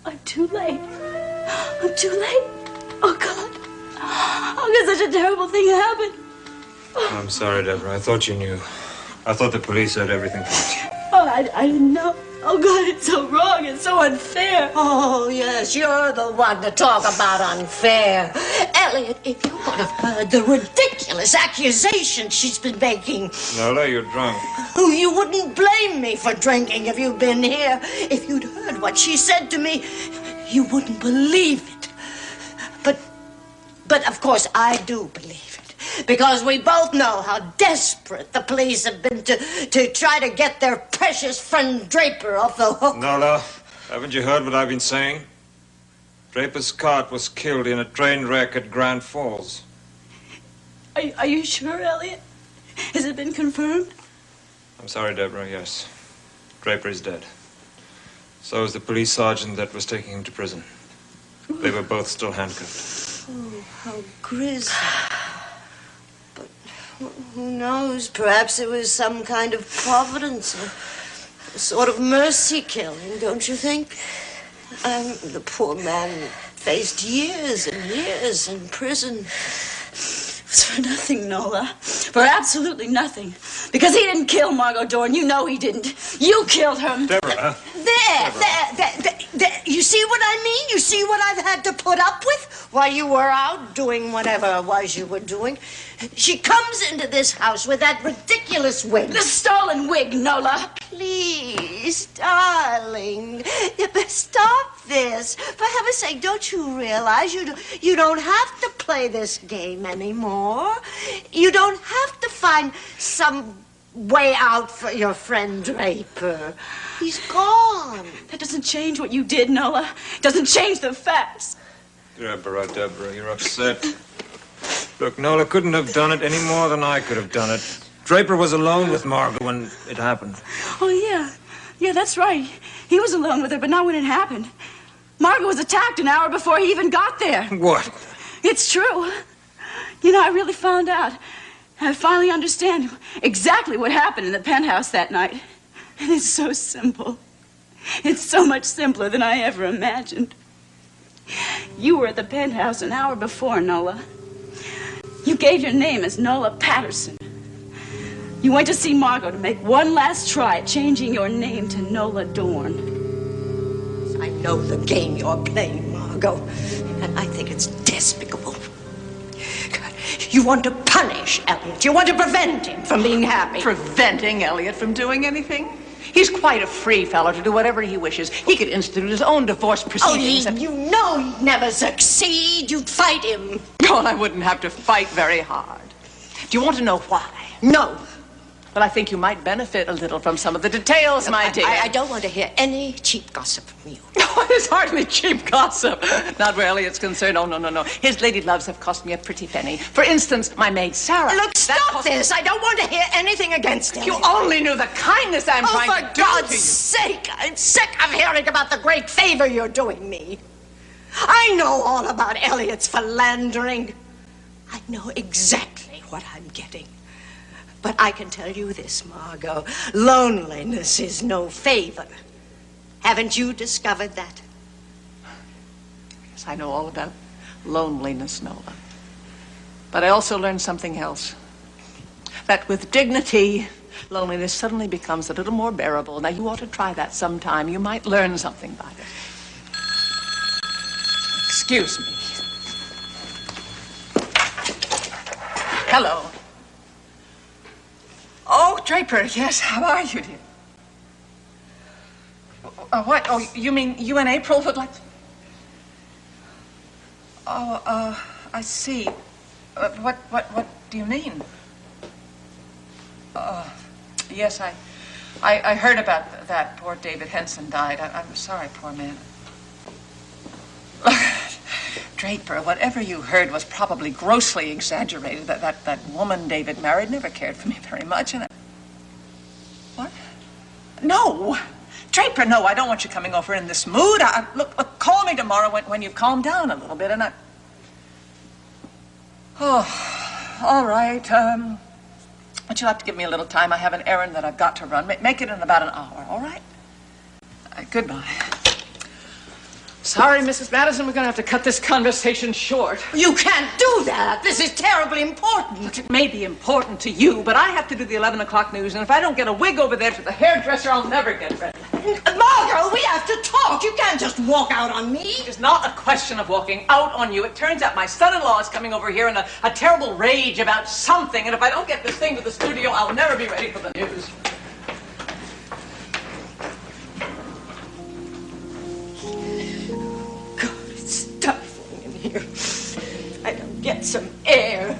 I'm too late. I'm too late. Oh, God. How could such a terrible thing happen? I'm sorry, Deborah. I thought you knew. I thought the police had everything for you. Oh, I didn't know. Oh, God, it's so wrong. It's so unfair. Oh, yes, you're the one to talk about unfair. Elliot, if you could have heard the ridiculous accusations she's been making. Nola, you're drunk. Oh, you wouldn't blame me for drinking if you'd been here. If you'd heard what she said to me, you wouldn't believe it. But of course, I do believe it. Because we both know how desperate the police have been to try to get their precious friend Draper off the hook. Nola, haven't you heard what I've been saying? Draper's cart was killed in a train wreck at Grand Falls. Are you sure, Elliot? Has it been confirmed? I'm sorry, Deborah, yes. Draper is dead. So is the police sergeant that was taking him to prison. They were both still handcuffed. Oh, how grisly. But who knows? Perhaps it was some kind of providence, a sort of mercy killing, don't you think? The poor man faced years and years in prison. It was for nothing, Nola. For absolutely nothing. Because he didn't kill Margo Dorn. You know he didn't. You killed him. Deborah. There. You see what I mean? You see what I've had to put up with while you were out doing whatever it was you were doing? She comes into this house with that ridiculous wig. The stolen wig, Nola. Please, darling, stop this. For heaven's sake, don't you realize you don't have to play this game anymore? You don't have to find some way out for your friend Draper. He's gone. That doesn't change what you did, Nola. It doesn't change the facts. Deborah, you're upset. Look, Nola couldn't have done it any more than I could have done it. Draper was alone with Margo when it happened. Oh, yeah. Yeah, that's right. He was alone with her, but not when it happened. Margo was attacked an hour before he even got there. What? It's true. You know, I really found out. I finally understand exactly what happened in the penthouse that night. And it's so simple. It's so much simpler than I ever imagined. You were at the penthouse an hour before, Nola. You gave your name as Nola Patterson. You went to see Margo to make one last try at changing your name to Nola Dorn. I know the game you're playing, Margo, and I think it's despicable. You want to punish Elliot. You want to prevent him from being happy. Preventing Elliot from doing anything? He's quite a free fellow to do whatever he wishes. He could institute his own divorce proceedings. Oh, you know he'd never succeed. You'd fight him. Oh, I wouldn't have to fight very hard. Do you want to know why? No. But I think you might benefit a little from some of the details, my dear. I don't want to hear any cheap gossip from you. Oh, it's hardly cheap gossip. Not where Elliot's concerned. Oh, no. His lady loves have cost me a pretty penny. For instance, my maid, Sarah. Look, stop this. I don't want to hear anything against him. You only knew the kindness I'm trying to do to you. For God's sake, I'm sick of hearing about the great favor you're doing me. I know all about Elliot's philandering. I know exactly what I'm getting. But I can tell you this, Margo. Loneliness is no favor. Haven't you discovered that? Yes, I know all about loneliness, Nola. But I also learned something else. That with dignity, loneliness suddenly becomes a little more bearable. Now, you ought to try that sometime. You might learn something by it. Excuse me. Hello. Oh, Draper, yes, how are you, dear? What? Oh, you mean you and April would like to... Oh, I see. What do you mean? Yes, I heard about that. Poor David Henson died. I'm sorry, poor man. Draper, whatever you heard was probably grossly exaggerated. That woman David married never cared for me very much, and What? No! Draper, no, I don't want you coming over in this mood. Look, call me tomorrow when you've calmed down a little bit, and Oh, all right. But you'll have to give me a little time. I have an errand that I've got to run. Make it in about an hour, all right? Goodbye. Sorry, Mrs. Madison, we're going to have to cut this conversation short. You can't do that. This is terribly important. Look, it may be important to you, but I have to do the 11 o'clock news, and if I don't get a wig over there to the hairdresser, I'll never get ready. Margo, we have to talk. You can't just walk out on me. It's not a question of walking out on you. It turns out my son-in-law is coming over here in a terrible rage about something, and if I don't get this thing to the studio, I'll never be ready for the news. Stifling in here. I don't get some air.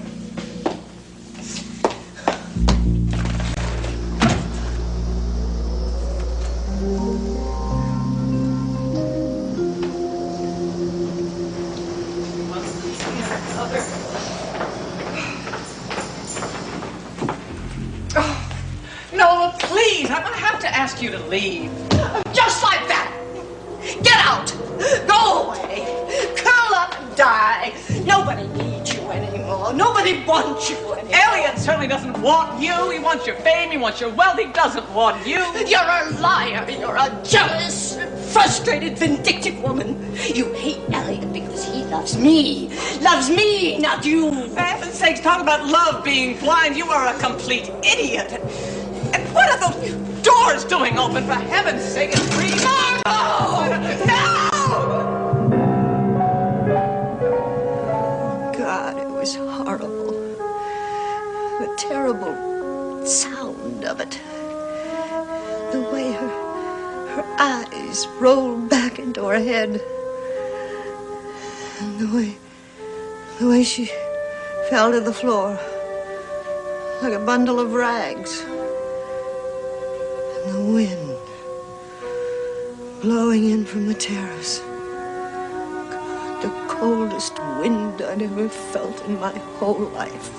Oh, no, please, I'm going to have to ask you to leave. Just like that. Get out. Go away. Curl up and die. Nobody needs you anymore. Nobody wants you anymore. Elliot certainly doesn't want you. He wants your fame. He wants your wealth. He doesn't want you. You're a liar. You're a jealous, frustrated, vindictive woman. You hate Elliot because he loves me. Loves me, not you. For heaven's sakes, talk about love being blind. You are a complete idiot. And what are those doors doing open? For heaven's sake, it's free. No! God, it was horrible. The terrible sound of it. The way her eyes rolled back into her head. And the way she fell to the floor like a bundle of rags. And the wind blowing in from the terrace. God, the coldest wind I'd ever felt in my whole life.